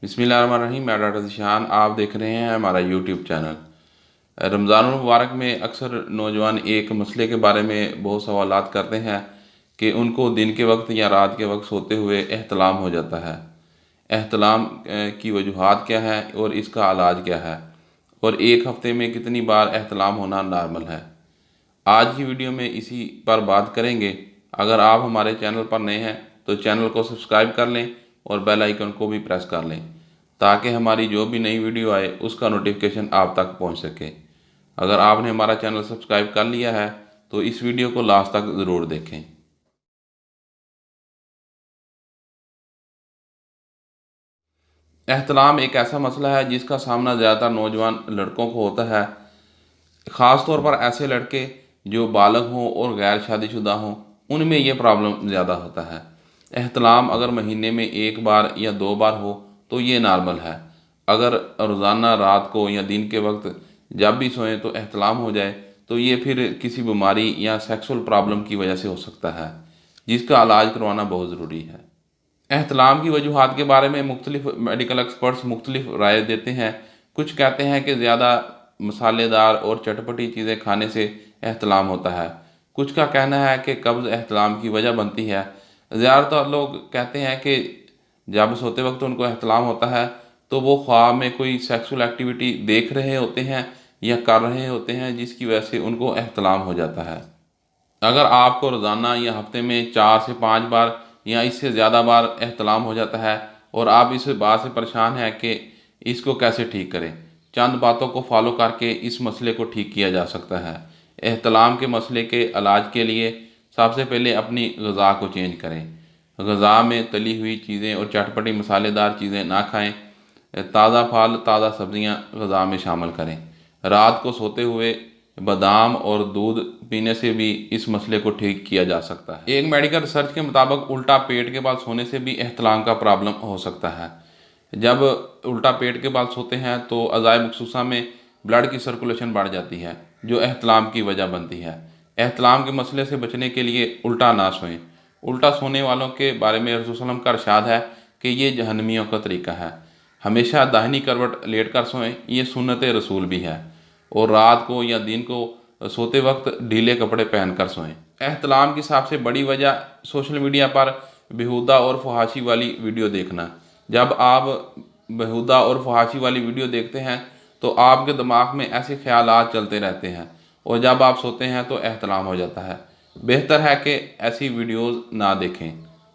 बिस्मिल्लाहिर्रहमानिर्रहीम। मैं डॉक्टर ज़ीशान, आप देख रहे हैं हमारा यूट्यूब चैनल। रमज़ानुल मुबारक में अक्सर नौजवान एक मसले के बारे में बहुत सवालात करते हैं कि उनको दिन के वक्त या रात के वक्त सोते हुए एहतलाम हो जाता है। एहतलाम की वजूहात क्या है और इसका इलाज क्या है, और एक हफ़्ते में कितनी बार एहतलाम होना नॉर्मल है। आज की वीडियो में इसी पर बात करेंगे। अगर आप हमारे चैनल पर नए हैं तो चैनल को सब्सक्राइब कर लें और बेल आइकन को भी प्रेस कर लें, ताकि हमारी जो भी नई वीडियो आए उसका नोटिफिकेशन आप तक पहुंच सके। अगर आपने हमारा चैनल सब्सक्राइब कर लिया है तो इस वीडियो को लास्ट तक ज़रूर देखें। एहतलाम एक ऐसा मसला है जिसका सामना ज़्यादातर नौजवान लड़कों को होता है, ख़ास तौर पर ऐसे लड़के जो बालग हों और गैर शादीशुदा हों, उनमें यह प्रॉब्लम ज़्यादा होता है। एहतलाम अगर महीने में एक बार या दो बार हो तो ये नॉर्मल है। अगर रोज़ाना रात को या दिन के वक्त जब भी सोएं तो एहतलाम हो जाए तो ये फिर किसी बीमारी या सेक्सुअल प्रॉब्लम की वजह से हो सकता है, जिसका इलाज करवाना बहुत ज़रूरी है। एहतलाम की वजूहात के बारे में मुख्तलिफ मेडिकल एक्सपर्ट्स मुख्तलिफ राय देते हैं। कुछ कहते हैं कि ज़्यादा मसालेदार और चटपटी चीज़ें खाने से एहतलाम होता है। कुछ का कहना है कि कब्ज़ एहतलाम की वजह बनती है। ज़्यादातर लोग कहते हैं कि जब सोते वक्त उनको एहतलाम होता है तो वो ख्वाब में कोई सेक्सुअल एक्टिविटी देख रहे होते हैं या कर रहे होते हैं, जिसकी वजह से उनको एहतलाम हो जाता है। अगर आपको रोज़ाना या हफ्ते में 4 से 5 बार या इससे ज़्यादा बार एहतलाम हो जाता है और आप इस बात से परेशान हैं कि इसको कैसे ठीक करें, चंद बातों को फॉलो करके इस मसले को ठीक किया जा सकता है। एहतलाम के मसले के इलाज के लिए सबसे पहले अपनी ग़िज़ा को चेंज करें। ग़िज़ा में तली हुई चीज़ें और चटपटी मसालेदार चीज़ें ना खाएं। ताज़ा फल, ताज़ा सब्ज़ियाँ ग़िज़ा में शामिल करें। रात को सोते हुए बादाम और दूध पीने से भी इस मसले को ठीक किया जा सकता है। एक मेडिकल रिसर्च के मुताबिक उल्टा पेट के बाद सोने से भी एहतलाम का प्रॉब्लम हो सकता है। जब उल्टा पेट के बाद सोते हैं तो अज़ाए मखसूसा में ब्लड की सर्कुलेशन बढ़ जाती है, जो एहतलाम की वजह बनती है। एहतलाम के मसले से बचने के लिए उल्टा ना सोएं। उल्टा सोने वालों के बारे में रसूल सल्लल्लाहु अलैहि वसल्लम का इरशाद है कि ये जहन्नमियों का तरीका है। हमेशा दाहिनी करवट लेट कर सोएं, ये सुन्नत रसूल भी है। और रात को या दिन को सोते वक्त ढीले कपड़े पहनकर सोएं। एहतलाम की सबसे बड़ी वजह सोशल मीडिया पर बेहुदा और फहाशी वाली वीडियो देखना। जब आप बेहुदा और फहाशी वाली वीडियो देखते हैं तो आपके दिमाग में ऐसे ख्यालात चलते रहते हैं और जब आप सोते हैं तो एहतलाम हो जाता है। बेहतर है कि ऐसी वीडियोज़ ना देखें।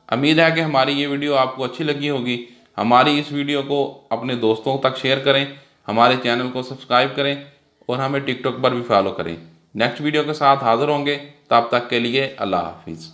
उम्मीद है कि हमारी ये वीडियो आपको अच्छी लगी होगी। हमारी इस वीडियो को अपने दोस्तों तक शेयर करें, हमारे चैनल को सब्सक्राइब करें और हमें टिकटॉक पर भी फॉलो करें। नेक्स्ट वीडियो के साथ हाज़िर होंगे, तब तक के लिए अल्लाह हाफिज़।